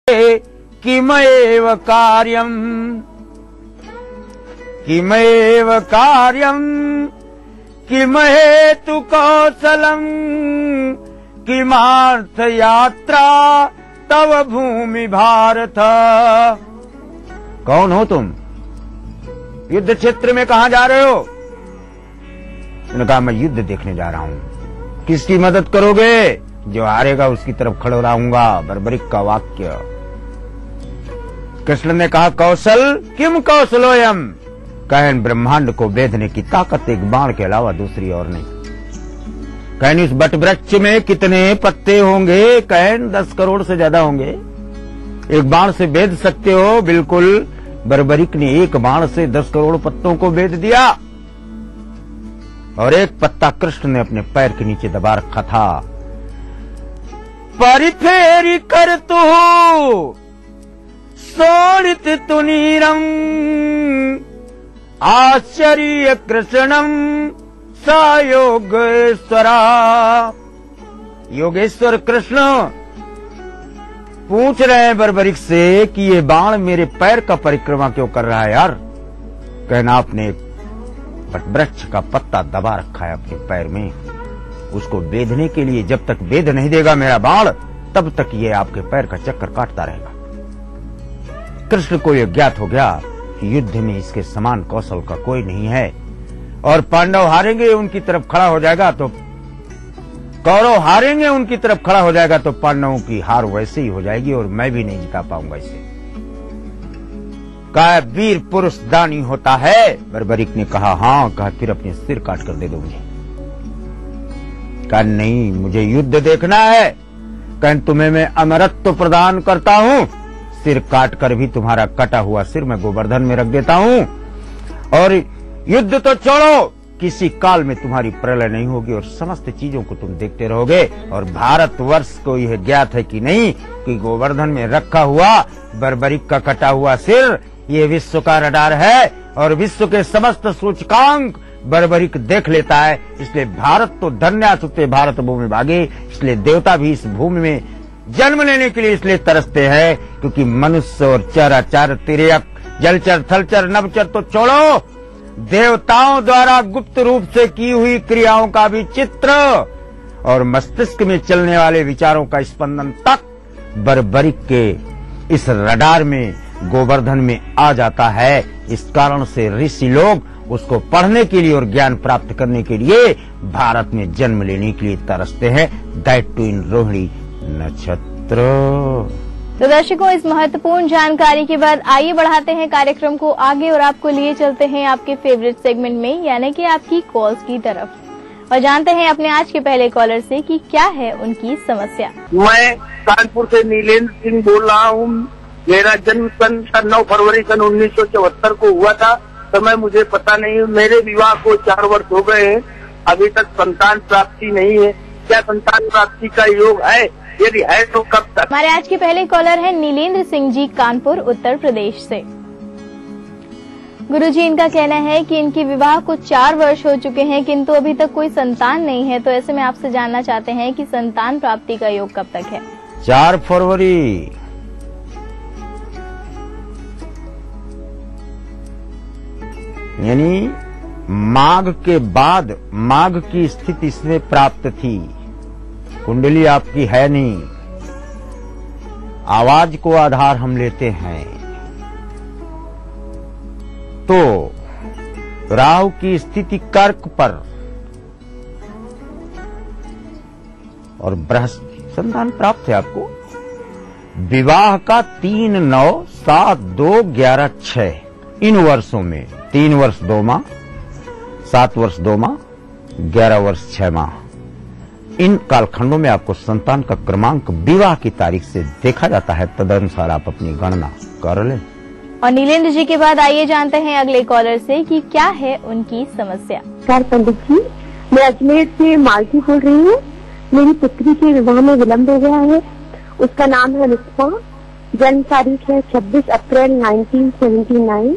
किमएव कार्यम् किमहेतु कौशलम् किमार्थ यात्रा तव भूमि भारत। कौन हो तुम? युद्ध क्षेत्र में कहाँ जा रहे हो? उन्होंने कहा मैं युद्ध देखने जा रहा हूँ। किसकी मदद करोगे? जो हारेगा उसकी तरफ खड़ा रहूंगा। बर्बरिक का वाक्य। कृष्ण ने कहा कौशल किम कौशलोयम, कहन ब्रह्मांड को भेदने की ताकत एक बाण के अलावा दूसरी और नहीं। कहन इस बट वृक्ष में कितने पत्ते होंगे? कहन 10 करोड़ से ज्यादा होंगे। एक बाण से भेद सकते हो? बिल्कुल। बर्बरिक ने एक बाण से 10 करोड़ पत्तों को भेद दिया और एक पत्ता कृष्ण ने अपने पैर के नीचे दबा रखा था। परिफेरी कर तू सोड़ित तुनीरम आश्चर्य कृष्णम सयोगेश्वरा। योगेश्वर कृष्ण पूछ रहे हैं बर्बरिक से कि ये बाण मेरे पैर का परिक्रमा क्यों कर रहा है यार? कहना आपने वृक्ष का पत्ता दबा रखा है अपने पैर में, उसको बेधने के लिए। जब तक बेध नहीं देगा मेरा बाण तब तक ये आपके पैर का चक्कर काटता रहेगा। कृष्ण को यह ज्ञात हो गया कि युद्ध में इसके समान कौशल का कोई नहीं है और पांडव हारेंगे उनकी तरफ खड़ा हो जाएगा तो कौरव हारेंगे उनकी तरफ खड़ा हो जाएगा तो पांडवों की हार वैसे ही हो जाएगी और मैं भी नहीं जिता पाऊंगा इसे। कहा वीर पुरुष दानी होता है? बर्बरिक ने कहा हाँ। कहा फिर अपने सिर काट कर दे दो मुझे। कहा नहीं, मुझे युद्ध देखना है। कहा तुम्हें मैं अमरत्व प्रदान करता हूँ। सिर काट कर भी तुम्हारा कटा हुआ सिर मैं गोवर्धन में रख देता हूँ और युद्ध तो छोड़ो, किसी काल में तुम्हारी प्रलय नहीं होगी और समस्त चीजों को तुम देखते रहोगे। और भारतवर्ष को यह ज्ञात है कि नहीं कि गोवर्धन में रखा हुआ बर्बरिक का कटा हुआ सिर ये विश्व का रडार है और विश्व के समस्त सूचकांक बर्बरिक देख लेता है। इसलिए भारत तो धन्यासुते भारत भूमि भागे। इसलिए देवता भी इस भूमि में जन्म लेने के लिए इसलिए तरसते हैं क्योंकि मनुष्य और चराचर तिर्यक जलचर थलचर नभचर तो छोड़ो, देवताओं द्वारा गुप्त रूप से की हुई क्रियाओं का भी चित्र और मस्तिष्क में चलने वाले विचारों का स्पंदन तक बर्बरिक के इस रडार में गोवर्धन में आ जाता है। इस कारण से ऋषि लोग उसको पढ़ने के लिए और ज्ञान प्राप्त करने के लिए भारत में जन्म लेने के लिए तरसते हैं। दैट टू इन रोहिणी नक्षत्र। तो दर्शकों, इस महत्वपूर्ण जानकारी के बाद आइए बढ़ाते हैं कार्यक्रम को आगे और आपको लिए चलते हैं आपके फेवरेट सेगमेंट में यानी कि आपकी कॉल्स की तरफ और जानते हैं अपने आज के पहले कॉलर से कि क्या है उनकी समस्या। मैं कानपुर से नीलेंद्र सिंह बोल रहा हूँ। मेरा जन्म सन 9 फरवरी सन 1974 को हुआ था। समय मुझे पता नहीं। मेरे विवाह को 4 वर्ष हो गए हैं, अभी तक संतान प्राप्ति नहीं है। क्या संतान प्राप्ति का योग है? यदि है तो कब तक? हमारे आज के पहले कॉलर हैं नीलेंद्र सिंह जी, कानपुर उत्तर प्रदेश से। गुरुजी, इनका कहना है कि इनके विवाह को 4 वर्ष हो चुके हैं किंतु अभी तक कोई संतान नहीं है। तो ऐसे में आपसे जानना चाहते हैं कि संतान प्राप्ति का योग कब तक है? 4 फरवरी। यानी माघ के बाद माघ की स्थिति इसमें प्राप्त थी। कुंडली आपकी है नहीं। आवाज को आधार हम लेते हैं तो राहु की स्थिति कर्क पर और बृहस्पति संतान प्राप्त है आपको। विवाह का 3, 9, 7, 2, 11, 6 इन वर्षों में 3 वर्ष 2 माह, 7 वर्ष 2 माह, 11 वर्ष 6 माह, इन कालखंडों में आपको संतान का क्रमांक विवाह की तारीख से देखा जाता है। तदनुसार आप अपनी गणना कर लें। और नीलेंद्र जी के बाद आइए जानते हैं अगले कॉलर से कि क्या है उनकी समस्या। सर पंडित जी, मैं अजमेर से मालती बोल रही हूँ। मेरी पुत्री के विवाह में विलम्ब हो गया है। उसका नाम है मुस्तफा। जन्म तारीख है 26 अप्रैल 1979।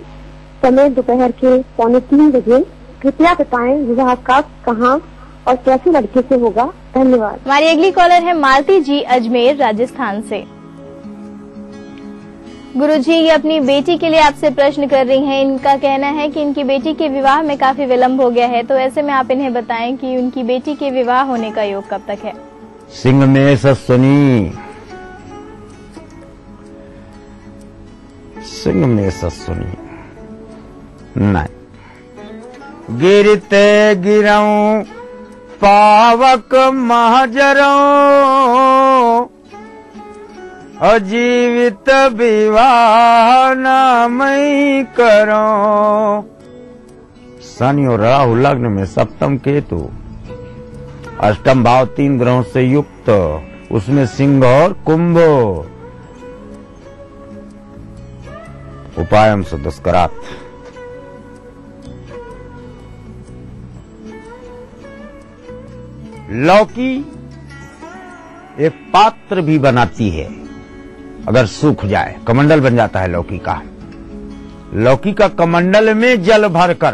समय दोपहर के 2:45 बजे। कृपया बताएं विवाह कब, कहाँ और कैसे लड़के से होगा? धन्यवाद। हमारी अगली कॉलर है मालती जी, अजमेर राजस्थान से। गुरुजी, ये अपनी बेटी के लिए आपसे प्रश्न कर रही हैं। इनका कहना है कि इनकी बेटी के विवाह में काफी विलंब हो गया है, तो ऐसे में आप इन्हें बताएं कि उनकी बेटी के विवाह होने का योग कब तक है। सिंह में ससुनी, सिंह में ससुनी नहीं। गिरते गिरऊं पावक महजरों, अजीवित विवाह नामई करो। शनि और राहु लग्न में सप्तम केतु, अष्टम भाव 3 ग्रहों से युक्त, उसमें सिंह और कुंभ। उपायम से दुष्करात। लौकी एक पात्र भी बनाती है, अगर सूख जाए कमंडल बन जाता है लौकी का। लौकी का कमंडल में जल भरकर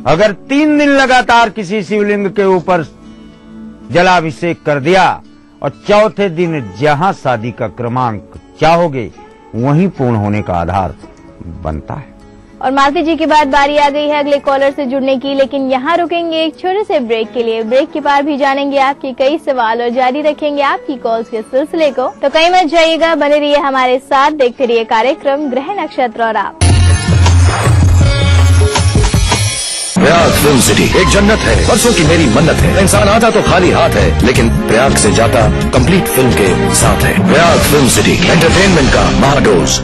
अगर 3 दिन लगातार किसी शिवलिंग के ऊपर जलाभिषेक कर दिया और चौथे दिन जहां शादी का क्रमांक चाहोगे वहीं पूर्ण होने का आधार बनता है। और मालती जी के बाद बारी आ गई है अगले कॉलर से जुड़ने की, लेकिन यहाँ रुकेंगे एक छोटे से ब्रेक के लिए। ब्रेक के पार भी जानेंगे आपके कई सवाल और जारी रखेंगे आपकी कॉल्स के सिलसिले को। तो कहीं मत जाइएगा, बने रहिए हमारे साथ, देखते रहिए कार्यक्रम ग्रह नक्षत्र और आप। प्रयाग फिल्म सिटी एक जन्नत है, बरसों की मेरी मन्नत है। इंसान आता तो खाली हाथ है, लेकिन प्रयाग से जाता कंप्लीट फिल्म के साथ है। प्रयाग फिल्म सिटी एंटरटेनमेंट का महाडोज।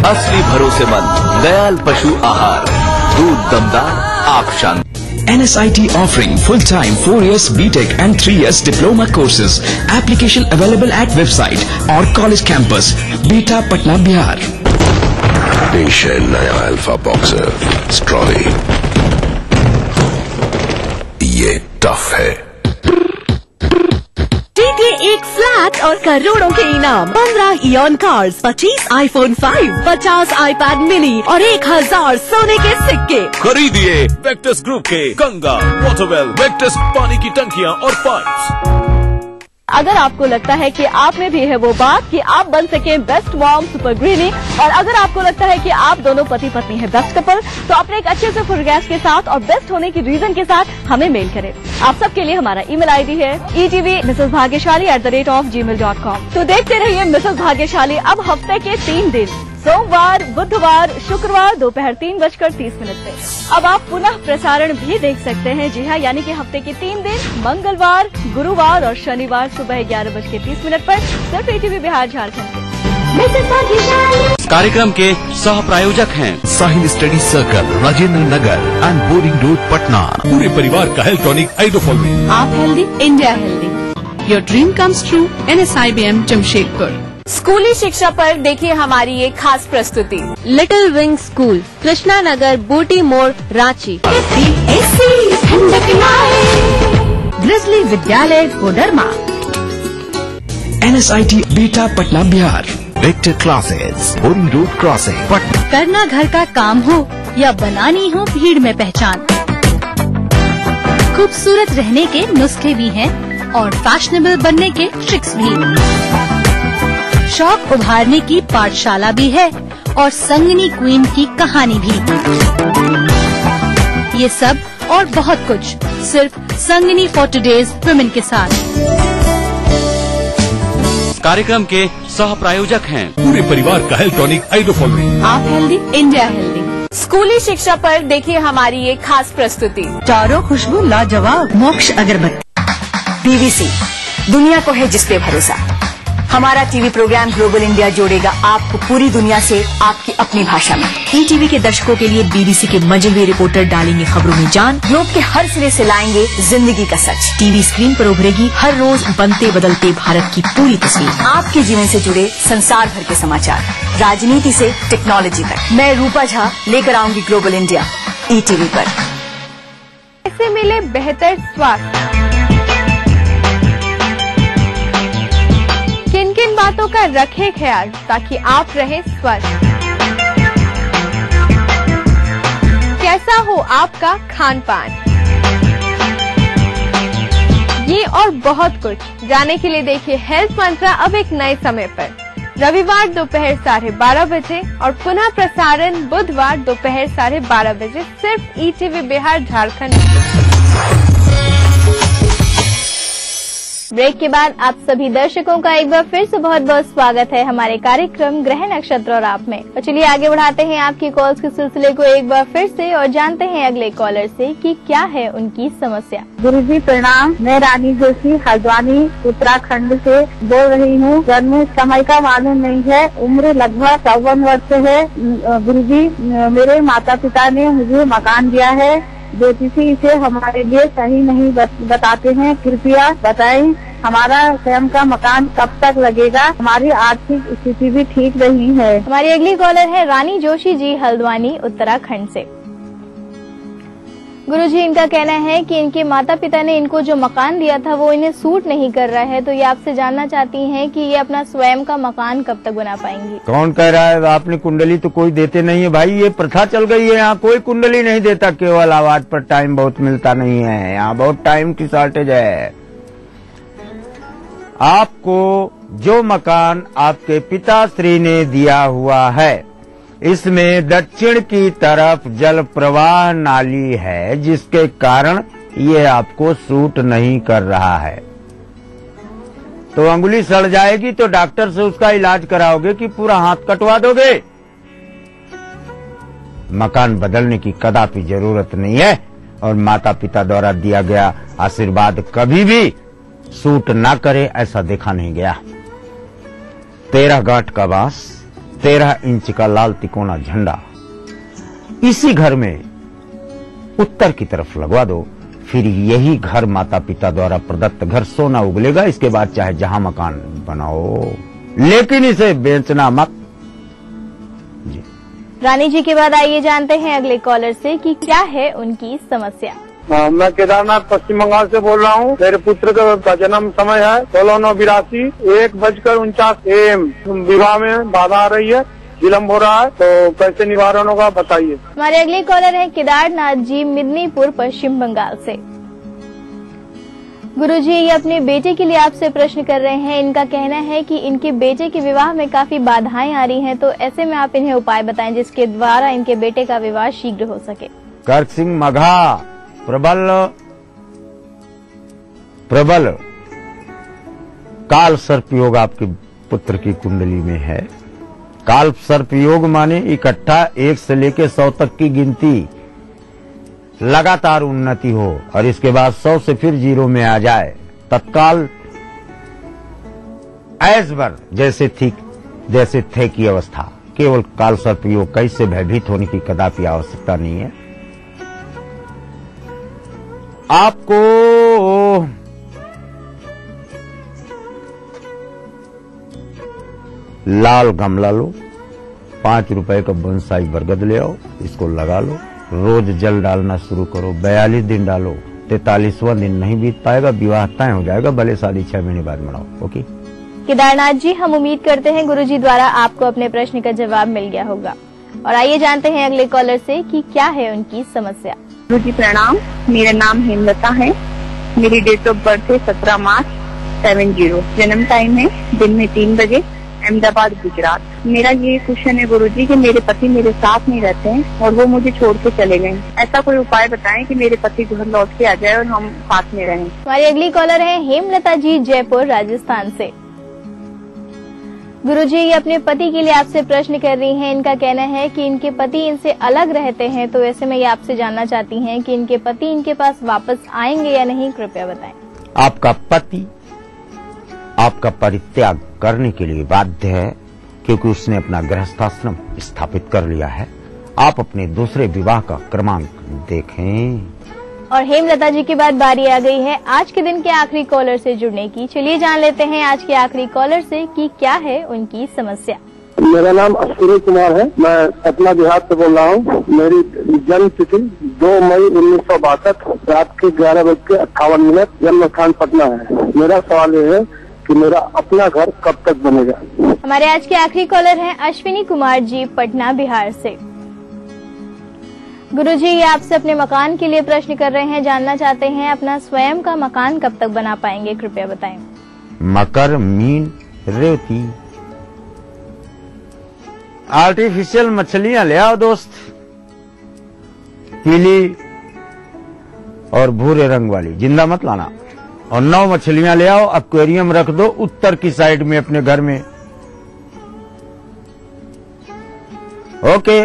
असली भरोसेमंद दयाल पशु आहार, दूध दमदार, आप शांत। NSIT offering full-time 4 years BTech and 3 years diploma courses. Application available at website or college campus, Beta, Patna, Bihar. पेश है नया अल्फा बॉक्सर स्ट्रॉबेरी। ये टफ है। जीतिए एक फ्लैट और करोड़ों के इनाम, 15 ion cars, 25 iPhone 5, 50 iPad mini और 1000 सोने के सिक्के। खरीदिए वेक्टस ग्रुप के गंगा, वाटरवेल, वेक्टस पानी की टंकियां और पाइप्स। अगर आपको लगता है कि आप में भी है वो बात कि आप बन सके बेस्ट मॉम सुपर ग्रीनी, और अगर आपको लगता है कि आप दोनों पति पत्नी है बेस्ट कपल, तो अपने एक अच्छे से फोटोग्राफ के साथ और बेस्ट होने की रीजन के साथ हमें मेल करें। आप सबके लिए हमारा ईमेल आईडी है etv@gmail.com। तो देखते रहिए मिसेस भाग्यशाली अब हफ्ते के 3 दिन, सोमवार, बुधवार, शुक्रवार दोपहर 3:30 पे। अब आप पुनः प्रसारण भी देख सकते हैं। जी हाँ, यानी कि हफ्ते के 3 दिन, मंगलवार, गुरुवार और शनिवार सुबह 11:30 पर सिर्फ ETV बिहार झारखंड के। कार्यक्रम के सह प्रायोजक हैं Sahil study circle, Rajendra Nagar and boring road, Patna. पूरे परिवार का हेल्थ टॉनिक आइडोफॉल। आप healthy, India healthy. Your dream comes true, NSIBM Jamshedpur. स्कूली शिक्षा पर देखिए हमारी ये खास प्रस्तुति। Little wing school, Krishna Nagar, Booti More, Ranchi. Grizzly Vidyalaya, Koderma. NSIT beta, Patna, Bihar. Vector classes, boring road crossing, Patna. करना घर का काम हो या बनानी हो भीड़ में पहचान, खूबसूरत रहने के नुस्खे भी हैं और फैशनेबल बनने के ट्रिक्स भी। शौक उभारने की पाठशाला भी है और संगनी क्वीन की कहानी भी। ये सब और बहुत कुछ सिर्फ संगनी फॉर टुडेज वुमेन के साथ। कार्यक्रम के सह प्रायोजक हैं पूरे परिवार का हेल्थ टॉनिक आइडोफॉल। आप हेल्दी, इंडिया हेल्दी। स्कूली शिक्षा पर देखिए हमारी ये खास प्रस्तुति। चारों खुशबू लाजवाब, मोक्ष अगरबत्ती। DVC, दुनिया को है जिस पे भरोसा। हमारा टीवी प्रोग्राम ग्लोबल इंडिया जोड़ेगा आपको पूरी दुनिया से आपकी अपनी भाषा में। ETV के दर्शकों के लिए BBC के मजबूर रिपोर्टर डालेंगे खबरों में जान। ग्लोब के हर सिरे से लाएंगे जिंदगी का सच। टीवी स्क्रीन पर उभरेगी हर रोज बनते बदलते भारत की पूरी तस्वीर। आपके जीवन से जुड़े संसार भर के समाचार, राजनीति से टेक्नोलॉजी तक। मैं रूपा झा लेकर आऊंगी ग्लोबल इंडिया ETV पर। कैसे मिले बेहतर स्वास्थ्य, किन किन बातों का रखें ख्याल ताकि आप रहे स्वस्थ, कैसा हो आपका खान पान, ये और बहुत कुछ जानने के लिए देखिए हेल्थ मंत्रा अब एक नए समय पर रविवार दोपहर 12:30 बजे और पुनः प्रसारण बुधवार दोपहर 12:30 बजे सिर्फ ईटीवी बिहार झारखंड। ब्रेक के बाद आप सभी दर्शकों का एक बार फिर से बहुत बहुत स्वागत है हमारे कार्यक्रम ग्रह नक्षत्र और आप में। और चलिए आगे बढ़ाते हैं आपकी कॉल्स के सिलसिले को एक बार फिर से और जानते हैं अगले कॉलर से कि क्या है उनकी समस्या। गुरुजी प्रणाम, मैं रानी जोशी हल्द्वानी उत्तराखंड से बोल रही हूँ। जन्म समय का मालूम नहीं है, उम्र लगभग 54 वर्ष है। गुरुजी, मेरे माता पिता ने मुझे मकान दिया है, ज्योतिषी इसे हमारे लिए सही नहीं बताते हैं, कृपया बताएं हमारा स्वयं का मकान कब तक लगेगा। हमारी आर्थिक स्थिति भी ठीक नहीं है। हमारी अगली कॉलर है रानी जोशी जी हल्द्वानी उत्तराखंड से। गुरुजी, इनका कहना है कि इनके माता पिता ने इनको जो मकान दिया था वो इन्हें सूट नहीं कर रहा है, तो ये आपसे जानना चाहती हैं कि ये अपना स्वयं का मकान कब तक बना पाएंगी। कौन कह रहा है आपने कुंडली तो कोई देते नहीं है भाई, ये प्रथा चल गई है। यहाँ कोई कुंडली नहीं देता, केवल आवाज पर टाइम बहुत मिलता नहीं है। यहाँ बहुत टाइम की शॉर्टेज है। आपको जो मकान आपके पिताश्री ने दिया हुआ है, इसमें दक्षिण की तरफ जल प्रवाह नाली है, जिसके कारण ये आपको सूट नहीं कर रहा है। तो अंगुली सड़ जाएगी तो डॉक्टर से उसका इलाज कराओगे कि पूरा हाथ कटवा दोगे? मकान बदलने की कदापि जरूरत नहीं है और माता पिता द्वारा दिया गया आशीर्वाद कभी भी सूट ना करे ऐसा देखा नहीं गया। 13 गांठ का बांस, 13 इंच का लाल तिकोना झंडा इसी घर में उत्तर की तरफ लगवा दो, फिर यही घर माता पिता द्वारा प्रदत्त घर सोना उगलेगा। इसके बाद चाहे जहां मकान बनाओ, लेकिन इसे बेचना मत। जी रानी जी के बाद आइए जानते हैं अगले कॉलर से कि क्या है उनकी समस्या। मैं केदारनाथ पश्चिम बंगाल से बोल रहा हूँ। मेरे पुत्र का जन्म समय है 16/9/82, 1:49 AM। विवाह में बाधा आ रही है, विलम्ब हो रहा है, तो कैसे निवारण होगा बताइए। हमारे अगले कॉलर हैं केदारनाथ जी मिदनीपुर पश्चिम बंगाल से। गुरुजी, ये अपने बेटे के लिए आपसे प्रश्न कर रहे हैं। इनका कहना है कि इनके बेटे के विवाह में काफी बाधाएं आ रही हैं, तो ऐसे में आप इन्हें उपाय बताएं जिसके द्वारा इनके बेटे का विवाह शीघ्र हो सके। कर्क सिंह मघा, प्रबल काल सर्प योग आपके पुत्र की कुंडली में है। काल सर्प योग माने इकट्ठा 1 से लेकर 100 तक की गिनती, लगातार उन्नति हो और इसके बाद 100 से फिर 0 में आ जाए तत्काल, ऐसबर जैसे थे की अवस्था। केवल काल सर्प योग का, इससे भयभीत होने की कदापि आवश्यकता नहीं है। आपको लाल गमला लो, 5 रुपए का बोनसाई बरगद ले आओ, इसको लगा लो, रोज जल डालना शुरू करो, 42 दिन डालो, 43वां दिन नहीं बीत पाएगा, विवाह तय हो जाएगा, भले शादी 6 महीने बाद मनाओ। ओके केदारनाथ जी, हम उम्मीद करते हैं गुरुजी द्वारा आपको अपने प्रश्न का जवाब मिल गया होगा। और आइए जानते हैं अगले कॉलर से कि क्या है उनकी समस्या। गुरुजी प्रणाम, मेरा नाम हेमलता है। मेरी डेट ऑफ बर्थ है 17 मार्च 70। जन्म टाइम है दिन में 3 बजे, अहमदाबाद गुजरात। मेरा ये क्वेश्चन है गुरुजी कि मेरे पति मेरे साथ नहीं रहते हैं और वो मुझे छोड़ के चले गए। ऐसा कोई उपाय बताएं कि मेरे पति घर लौट के आ जाए और हम साथ में रहें। हमारी अगली कॉलर है हेमलता जी जयपुर राजस्थान से। गुरुजी, ये अपने पति के लिए आपसे प्रश्न कर रही हैं। इनका कहना है कि इनके पति इनसे अलग रहते हैं, तो ऐसे में ये आपसे जानना चाहती हैं कि इनके पति इनके पास वापस आएंगे या नहीं, कृपया बताएं। आपका पति आपका परित्याग करने के लिए बाध्य है क्योंकि उसने अपना गृहस्थाश्रम स्थापित कर लिया है। आप अपने दूसरे विवाह का क्रमांक देखें। और हेमलता जी के बाद बारी आ गई है आज के दिन के आखिरी कॉलर से जुड़ने की। चलिए जान लेते हैं आज के आखिरी कॉलर से कि क्या है उनकी समस्या। मेरा नाम अश्विनी कुमार है, मैं पटना बिहार से बोल रहा हूँ। मेरी जन्म तिथि 2 मई 1962 रात के 11:58, जन्म स्थान पटना है। मेरा सवाल ये है कि मेरा अपना घर कब तक बनेगा। हमारे आज के आखिरी कॉलर हैं अश्विनी कुमार जी पटना बिहार से। गुरुजी, ये आपसे अपने मकान के लिए प्रश्न कर रहे हैं, जानना चाहते हैं अपना स्वयं का मकान कब तक बना पाएंगे, कृपया बताएं। मकर, मीन, रेवती। आर्टिफिशियल मछलियां ले आओ दोस्त, पीली और भूरे रंग वाली, जिंदा मत लाना। और 9 मछलियां ले आओ, एक्वेरियम रख दो उत्तर की साइड में अपने घर में। ओके,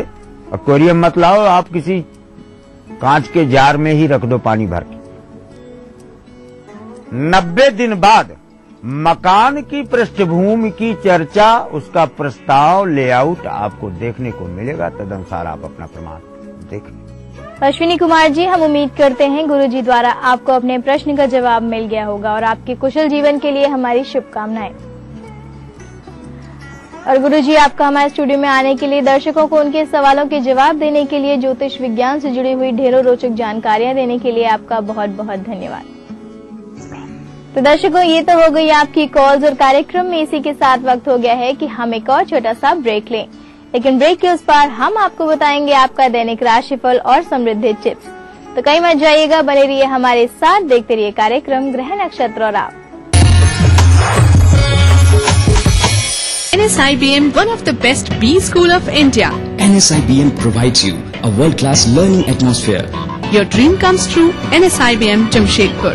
एक्वेरियम मत लाओ, आप किसी कांच के जार में ही रख दो पानी भर के। 90 दिन बाद मकान की पृष्ठभूमि की चर्चा, उसका प्रस्ताव, लेआउट आपको देखने को मिलेगा। तदनुसार आप अपना प्रमाण देखें। अश्विनी कुमार जी, हम उम्मीद करते हैं गुरुजी द्वारा आपको अपने प्रश्न का जवाब मिल गया होगा और आपके कुशल जीवन के लिए हमारी शुभकामनाएं। और गुरुजी, आपका हमारे स्टूडियो में आने के लिए, दर्शकों को उनके सवालों के जवाब देने के लिए, ज्योतिष विज्ञान से जुड़ी हुई ढेरों रोचक जानकारियां देने के लिए आपका बहुत बहुत धन्यवाद। तो दर्शकों, ये तो हो गई आपकी कॉल्स और कार्यक्रम में इसी के साथ वक्त हो गया है कि हम एक और छोटा सा ब्रेक लें, लेकिन ब्रेक के उस पार हम आपको बताएंगे आपका दैनिक राशिफल और समृद्धि टिप्स। तो कहीं मत जाइएगा, बने रहिए हमारे साथ, देखते रहिए कार्यक्रम ग्रह नक्षत्र और आप। NSIBM, one of the best B school of India. NSIBM provides you a world-class learning atmosphere. Your dream comes true. NSIBM Jamshedpur.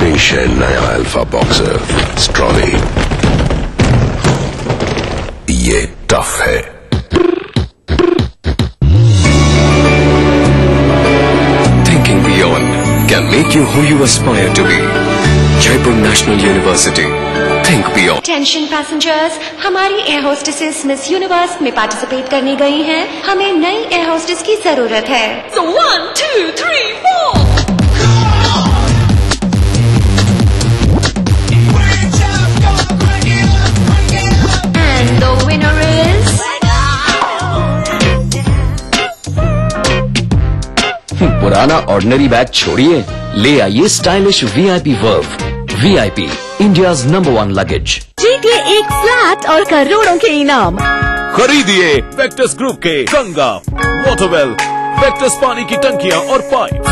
पेश है नया अल्फा बॉक्सर स्ट्रॉबी। ये टफ है। Thinking beyond can make you who you aspire to be. Jaipur National University. Think beyond. Attention passengers, हमारी air hostesses miss universe में participate करने गई हैं। हमें नई एयर होस्टेस की जरूरत है। So 1, 2, 3, 4. And the winner is पुराना ऑर्डिनरी बैग छोड़िए, ले आइए stylish VIP Verve. VIP, India's number 1 luggage. जीतिए एक फ्लैट और करोड़ों के इनाम। खरीदिए वेक्टस ग्रुप के गंगा, वाटरवेल, वेक्टस पानी की टंकियां और पाइप।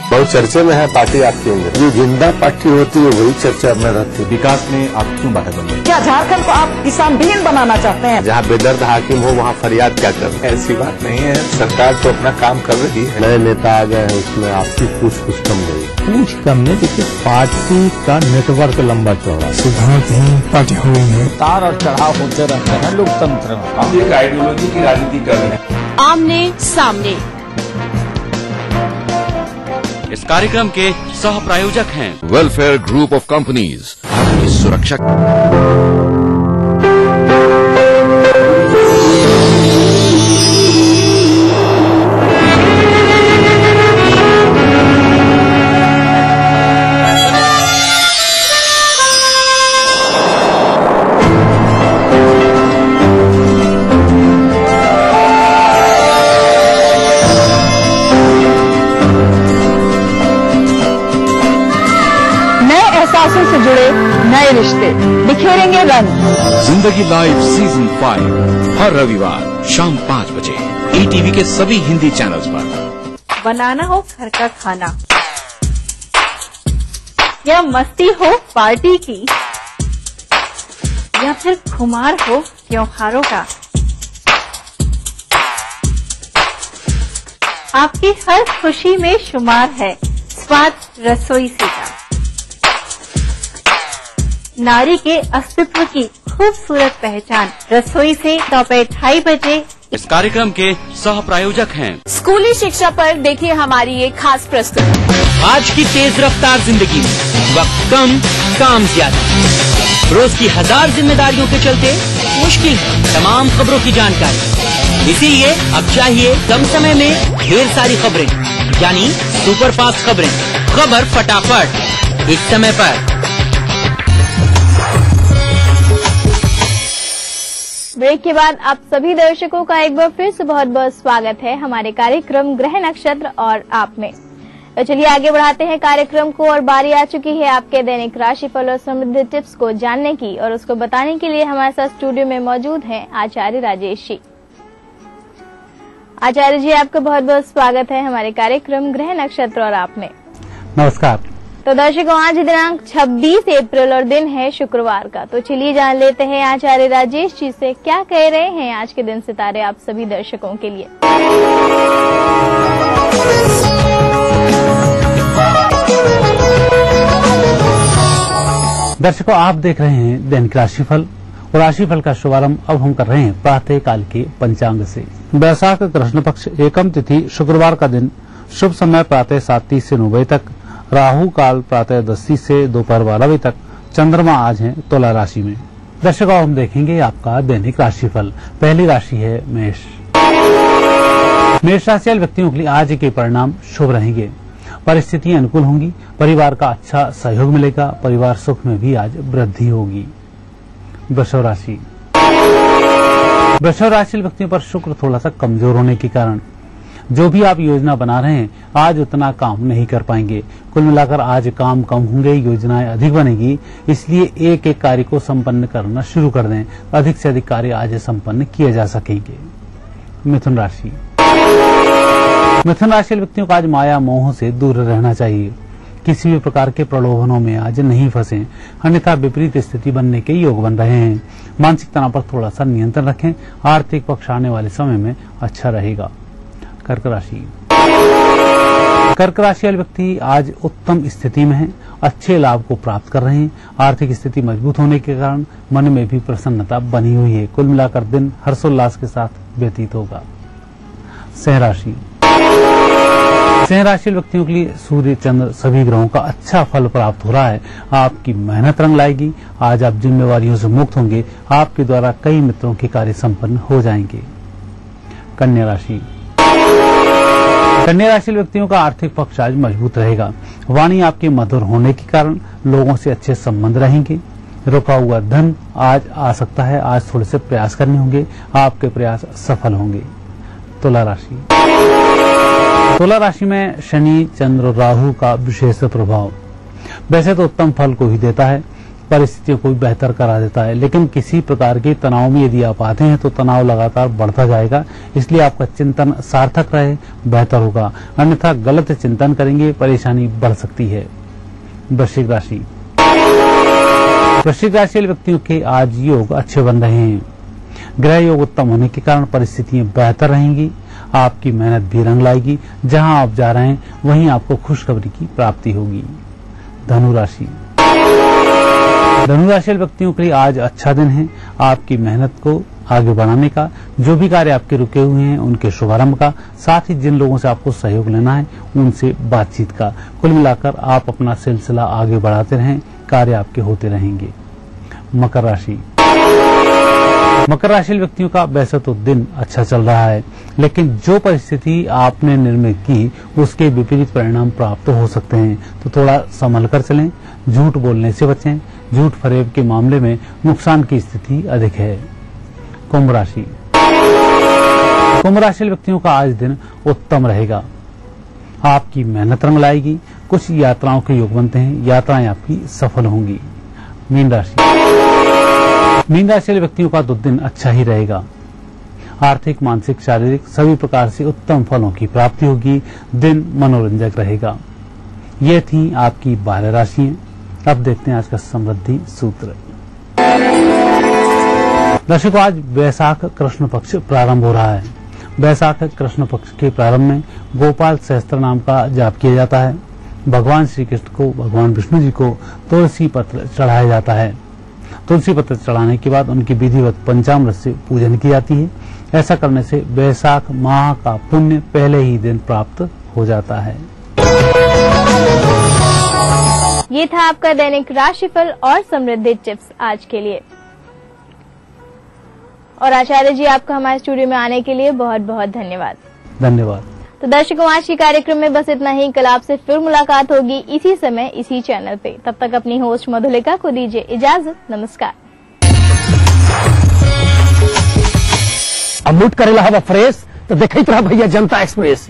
बहुत चर्चे में है पार्टी आपकी अंदर, जो जिंदा पार्टी होती है वही चर्चा में रहती है। विकास में आप क्यों बाधा बन रहे? क्या झारखंड को आप किसान विहीन बनाना चाहते हैं? जहाँ बेदर्द हाकिम हो वहाँ फरियाद क्या कर? ऐसी बात नहीं है, सरकार तो अपना काम कर रही है। नए नेता आ गए हैं, उसमें आपकी पूछ कम गई। पूछ कम नहीं, देखिए पार्टी का नेटवर्क लंबा चौड़ा, सिद्धांतहीन पार्टी हुई है। तार और चढ़ाव होते रहते हैं लोकतंत्र में। हम एक आइडियोलॉजी की राजनीति कर रहे हैं। आमने सामने। इस कार्यक्रम के सह प्रायोजक हैं वेलफेयर ग्रुप ऑफ कंपनीज, आपकी सुरक्षा। से जुड़े नए रिश्ते बिखेरेंगे रंग। जिंदगी लाइव सीजन 5 हर रविवार शाम 5 बजे ETV के सभी हिंदी चैनल्स पर। बनाना हो घर का खाना या मस्ती हो पार्टी की या फिर खुमार हो त्योहारों का, आपकी हर खुशी में शुमार है स्वाद रसोई से का। नारी के अस्तित्व की खूबसूरत पहचान रसोई से दोपहर 2:30 बजे। इस कार्यक्रम के सह प्रायोजक हैं स्कूली शिक्षा पर देखिए हमारी एक खास प्रस्तुति। आज की तेज रफ्तार जिंदगी में वक्त कम, काम ज्यादा, रोज की 1000 जिम्मेदारियों के चलते मुश्किल है तमाम खबरों की जानकारी। इसीलिए अब चाहिए कम समय में ढेर सारी खबरें, यानी सुपरफास्ट खबरें। खबर फटाफट, इस समय पर। ब्रेक के बाद आप सभी दर्शकों का एक बार फिर से बहुत बहुत स्वागत है हमारे कार्यक्रम ग्रह नक्षत्र और आप में। तो चलिए आगे बढ़ाते हैं कार्यक्रम को और बारी आ चुकी है आपके दैनिक राशिफल और समृद्धि टिप्स को जानने की, और उसको बताने के लिए हमारे साथ स्टूडियो में मौजूद हैं आचार्य राजेश जी। आचार्य जी, आपका बहुत बहुत स्वागत है हमारे कार्यक्रम ग्रह नक्षत्र और आप में। नमस्कार। तो दर्शकों, आज दिनांक 26 अप्रैल और दिन है शुक्रवार का। तो चलिए जान लेते हैं आचार्य राजेश जी से क्या कह रहे हैं आज के दिन सितारे आप सभी दर्शकों के लिए। दर्शकों, आप देख रहे हैं दैनिक राशिफल और राशिफल का शुभारंभ अब हम कर रहे हैं प्रातः काल के पंचांग से। वैशाख कृष्ण पक्ष एकम तिथि शुक्रवार का दिन, शुभ समय प्रातः 7:30 से 9 बजे तक, राहु काल प्रातः 10:30 से दोपहर 12 बजे तक। चंद्रमा आज है तुला राशि में। दर्शकों, हम देखेंगे आपका दैनिक राशिफल। पहली राशि है मेष। मेष राशि वाले व्यक्तियों के लिए आज के परिणाम शुभ रहेंगे, परिस्थितियां अनुकूल होंगी, परिवार का अच्छा सहयोग मिलेगा, परिवार सुख में भी आज वृद्धि होगी। वृषभ राशि। वृषभ राशि व्यक्तियों पर शुक्र थोड़ा सा कमजोर होने के कारण जो भी आप योजना बना रहे हैं आज उतना काम नहीं कर पाएंगे। कुल मिलाकर आज काम कम होंगे, योजनाएं अधिक बनेगी, इसलिए एक एक कार्य को संपन्न करना शुरू कर दें। अधिक से अधिक कार्य आज संपन्न किए जा सकेंगे। मिथुन राशि। मिथुन राशि व्यक्तियों को आज माया मोह से दूर रहना चाहिए, किसी भी प्रकार के प्रलोभनों में आज नहीं फंसे, अन्यथा विपरीत स्थिति बनने के योग बन रहे हैं। मानसिक तनाव पर थोड़ा सा नियंत्रण रखें, आर्थिक पक्ष आने वाले समय में अच्छा रहेगा। कर्क राशि। कर्क राशि वाले व्यक्ति आज उत्तम स्थिति में हैं, अच्छे लाभ को प्राप्त कर रहे हैं। आर्थिक स्थिति मजबूत होने के कारण मन में भी प्रसन्नता बनी हुई है। कुल मिलाकर दिन हर्षोल्लास के साथ व्यतीत होगा। सिंह राशि। सिंह राशि व्यक्तियों के लिए सूर्य चंद्र सभी ग्रहों का अच्छा फल प्राप्त हो रहा है। आपकी मेहनत रंग लाएगी। आज आप जिम्मेवारियों से मुक्त होंगे, आपके द्वारा कई मित्रों के कार्य संपन्न हो जाएंगे। कन्या राशि। कन्या राशि व्यक्तियों का आर्थिक पक्ष आज मजबूत रहेगा। वाणी आपके मधुर होने के कारण लोगों से अच्छे संबंध रहेंगे। रुका हुआ धन आज आ सकता है, आज थोड़े से प्रयास करने होंगे, आपके प्रयास सफल होंगे। तुला राशि। तुला राशि में शनि चंद्र राहु का विशेष प्रभाव वैसे तो उत्तम फल को ही देता है, परिस्थितियों को भी बेहतर करा देता है, लेकिन किसी प्रकार के तनाव में यदि आप आते हैं तो तनाव लगातार बढ़ता जाएगा। इसलिए आपका चिंतन सार्थक रहे, बेहतर होगा, अन्यथा गलत चिंतन करेंगे, परेशानी बढ़ सकती है। वृश्चिक राशि। वृश्चिक राशि वाले व्यक्तियों के आज योग अच्छे बन रहे हैं। ग्रह योग उत्तम होने के कारण परिस्थितियां बेहतर रहेंगी, आपकी मेहनत भी रंग लाएगी। जहां आप जा रहे हैं वहीं आपको खुशखबरी की प्राप्ति होगी। धनु राशि। धनु राशि व्यक्तियों के लिए आज अच्छा दिन है, आपकी मेहनत को आगे बढ़ाने का, जो भी कार्य आपके रुके हुए हैं उनके शुभारंभ का, साथ ही जिन लोगों से आपको सहयोग लेना है उनसे बातचीत का। कुल मिलाकर आप अपना सिलसिला आगे बढ़ाते रहें, कार्य आपके होते रहेंगे। मकर राशि। मकर राशि व्यक्तियों का वैसे तो दिन अच्छा चल रहा है, लेकिन जो परिस्थिति आपने निर्मित की उसके विपरीत परिणाम प्राप्त हो सकते हैं, तो थोड़ा संभल कर चलें, झूठ बोलने से बचें। झूठ फरेब के मामले में नुकसान की स्थिति अधिक है। कुंभ राशि। कुंभ राशि व्यक्तियों का आज दिन उत्तम रहेगा, आपकी मेहनत रंग लाएगी। कुछ यात्राओं के योग बनते हैं, यात्राएं आपकी सफल होंगी। मीन राशि। मीन राशि वाले व्यक्तियों का तो दिन अच्छा ही रहेगा, आर्थिक मानसिक शारीरिक सभी प्रकार से उत्तम फलों की प्राप्ति होगी। दिन मनोरंजक रहेगा। ये थी आपकी 12 राशियां। अब देखते हैं आज का समृद्धि सूत्र। दर्शकों, आज वैशाख कृष्ण पक्ष प्रारंभ हो रहा है। वैशाख कृष्ण पक्ष के प्रारंभ में गोपाल सहस्त्र नाम का जाप किया जाता है। भगवान श्री कृष्ण को, भगवान विष्णु जी को तुलसी पत्र चढ़ाया जाता है। तुलसी पत्र चढ़ाने के बाद उनकी विधिवत पंचामृत से पूजन की जाती है। ऐसा करने से वैशाख माह का पुण्य पहले ही दिन प्राप्त हो जाता है। ये था आपका दैनिक राशिफल और समृद्धि टिप्स आज के लिए। और आचार्य जी, आपका हमारे स्टूडियो में आने के लिए बहुत बहुत धन्यवाद। धन्यवाद। तो दर्शकों, आज के कार्यक्रम में बस इतना ही। कल आपसे फिर मुलाकात होगी इसी समय इसी चैनल पे। तब तक अपनी होस्ट मधुलिका को दीजिए इजाजत। नमस्कार। अब मूड करेला हवा फ्रेश तो देखते रहा भैया जनता एक्सप्रेस।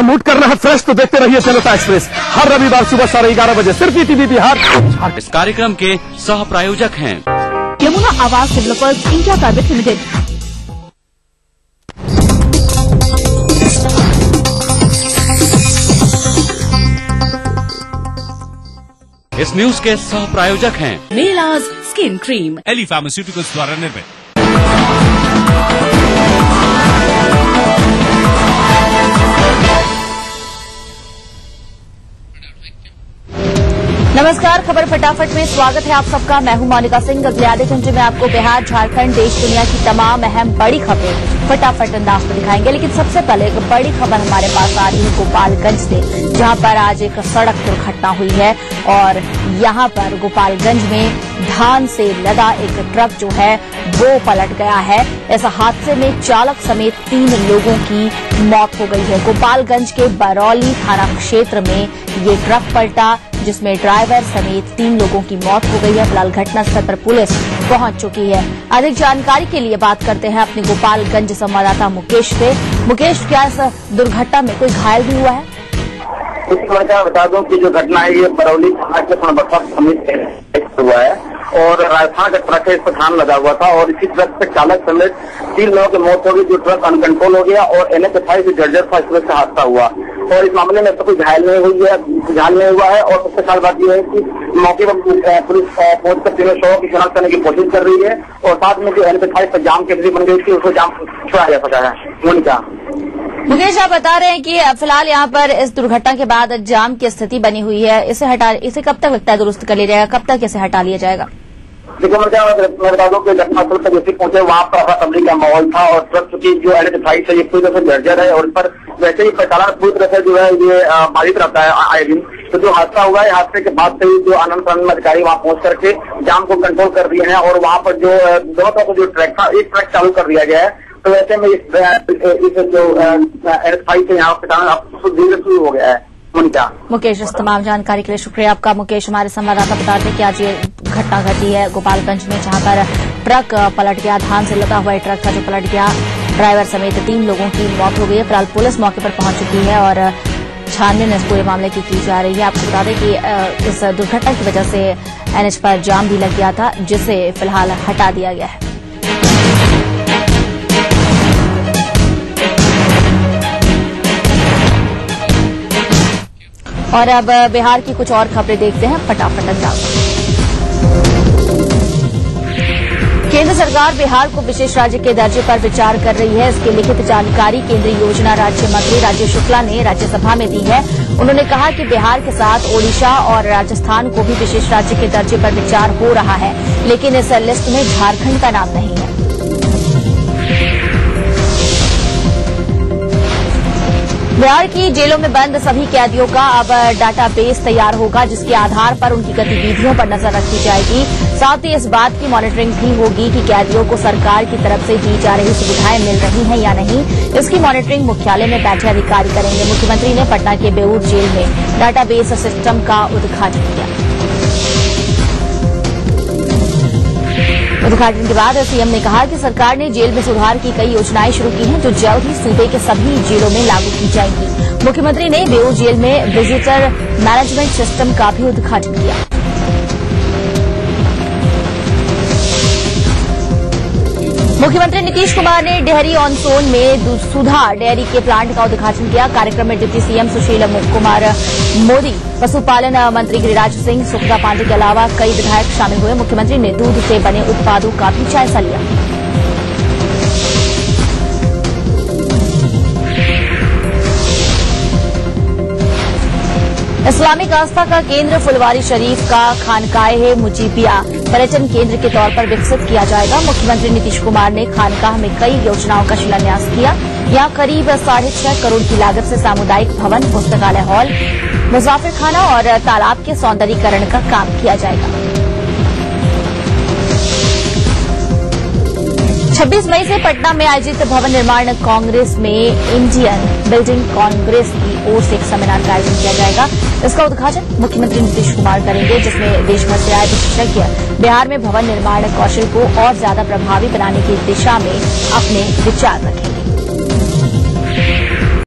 मूड करना है फ्रेश तो देखते रहिए जनता एक्सप्रेस हर रविवार सुबह 11:30 बजे सिर्फ ईटीवी बिहार। इस कार्यक्रम के सह प्रायोजक हैं Yamuna Aawas developers India private limited. इस न्यूज के सह प्रायोजक हैं मेलाज स्किन क्रीम एली फार्मास्यूटिकल्स द्वारा निर्मित। नमस्कार, खबर फटाफट में स्वागत है आप सबका। मैं हूं मोनिका सिंह। अगले आधे घंटे में आपको बिहार, झारखंड, देश दुनिया की तमाम अहम बड़ी खबरें फटाफट अंदाज में दिखाएंगे। लेकिन सबसे पहले एक बड़ी खबर हमारे पास आ रही है गोपालगंज से, जहां पर आज एक सड़क दुर्घटना हुई है और यहां पर गोपालगंज में धान से लदा एक ट्रक जो है वो पलट गया है। इस हादसे में चालक समेत 3 लोगों की मौत हो गई है। गोपालगंज के बरौली थाना क्षेत्र में ये ट्रक पलटा, जिसमें ड्राइवर समेत 3 लोगों की मौत हो गई है। फिलहाल घटनास्थल पर पुलिस पहुंच चुकी है। अधिक जानकारी के लिए बात करते हैं अपने गोपालगंज संवाददाता मुकेश से। मुकेश, क्या इस दुर्घटना में कोई घायल भी हुआ है? बता दूं कि जो घटना है ये बरौली थाना के सोनबरसा समिति हुआ है और राजस्थान का ट्रक है, इस पर धान लदा हुआ था और इसी ट्रक से चालक समेत 3 लोगों की मौत हो गई। जो ट्रक अनकंट्रोल हो गया और NH 28 से जर्जर था, इस वजह से हादसा हुआ और इस मामले में तो कोई घायल नहीं हुआ है। और सबसे खास बात यह है कि मौके पर पुलिस पहुंचकर 3 शवों की शिनाख्त करने की कोशिश कर रही है और साथ में जो NH 28 पर जाम की स्थिति बन गई थी उसको जाम छुड़ाया जा सका है। मोनिका, मुकेश, आप बता रहे हैं कि फिलहाल यहाँ पर इस दुर्घटना के बाद जाम की स्थिति बनी हुई है। इसे कब तक लगता है दुरुस्त कर लिया जाएगा? कब तक इसे हटा लिया जाएगा? देखो मैं बता दूं कि घटनास्थल पर जैसे पहुंचे वहां पर अफरा-तफरी का माहौल था और ट्रक चूंकि जो NH 28 है ये पूरी तरह से जर्जर है और इस पर वैसे ही चालक पूरी तरह से जो है ये बाधित रहता है आए दिन। तो जो हादसा हुआ है, हादसे के बाद से ही जो आनंद अधिकारी वहां पहुंच करके जाम को कंट्रोल कर दिए हैं और वहां पर जो दोनों तरफ जो ट्रैक था एक ट्रैक चालू कर दिया गया है। तो वैसे में इस जो NH 28 है यहाँ पे धीरे शुरू हो गया है। मुकेश, इस तमाम जानकारी के लिए शुक्रिया आपका। मुकेश हमारे संवाददाता बताते हैं कि आज ये घटना घटी है गोपालगंज में, जहां पर ट्रक पलट गया। धान से लदा हुआ ट्रक था जो पलट गया। ड्राइवर समेत 3 लोगों की मौत हो गई है। फिलहाल पुलिस मौके पर पहुंच चुकी है और छानबीन इस पूरे मामले की जा रही है। आपको बता दें कि इस दुर्घटना की वजह से NH पर जाम भी लग गया था, जिसे फिलहाल हटा दिया गया है। और अब बिहार की कुछ और खबरें देखते हैं फटाफट अंदाज। केंद्र सरकार बिहार को विशेष राज्य के दर्जे पर विचार कर रही है। इसकी लिखित जानकारी केंद्रीय योजना राज्य मंत्री राजेश शुक्ला ने राज्यसभा में दी है। उन्होंने कहा कि बिहार के साथ ओडिशा और राजस्थान को भी विशेष राज्य के दर्जे पर विचार हो रहा है, लेकिन इस लिस्ट में झारखंड का नाम नहीं है। बिहार की जेलों में बंद सभी कैदियों का अब डाटाबेस तैयार होगा, जिसके आधार पर उनकी गतिविधियों पर नजर रखी जाएगी। साथ ही इस बात की मॉनिटरिंग भी होगी कि कैदियों को सरकार की तरफ से दी जा रही सुविधाएं मिल रही हैं या नहीं। इसकी मॉनिटरिंग मुख्यालय में बैठे अधिकारी करेंगे। मुख्यमंत्री ने पटना के बेऊर जेल में डाटाबेस सिस्टम का उद्घाटन किया। उद्घाटन के बाद सीएम ने कहा कि सरकार ने जेल में सुधार की कई योजनाएं शुरू की हैं, जो जल्द ही सूबे के सभी जेलों में लागू की जाएंगी। मुख्यमंत्री ने बेऊर जेल में विजिटर मैनेजमेंट सिस्टम का भी उद्घाटन किया। मुख्यमंत्री नीतीश कुमार ने डेहरी ऑन सोन में सुधा डेयरी के प्लांट का उद्घाटन किया। कार्यक्रम में डिप्टी सीएम सुशील कुमार मोदी, पशुपालन मंत्री गिरिराज सिंह, सुखदा पांडे के अलावा कई विधायक शामिल हुए। मुख्यमंत्री ने दूध से बने उत्पादों का भी जायजा लिया। इस्लामिक आस्था का केंद्र फुलवारी शरीफ का खानकाह मुजीबिया पर्यटन केंद्र के तौर पर विकसित किया जाएगा। मुख्यमंत्री नीतीश कुमार ने खानकाह में कई योजनाओं का शिलान्यास किया। यहां करीब 6.5 करोड़ की लागत से सामुदायिक भवन, पुस्तकालय हॉल, मुसाफिरखाना और तालाब के सौंदर्यीकरण का काम किया जाएगा। 26 मई से पटना में आयोजित भवन निर्माण कांग्रेस में इंडियन बिल्डिंग कांग्रेस की ओर से एक सेमिनार का आयोजन किया जाएगा। इसका उद्घाटन मुख्यमंत्री नीतीश कुमार करेंगे, जिसमें देशभर से आए विशेषज्ञ बिहार में भवन निर्माण कौशल को और ज्यादा प्रभावी बनाने की दिशा में अपने विचार रखें।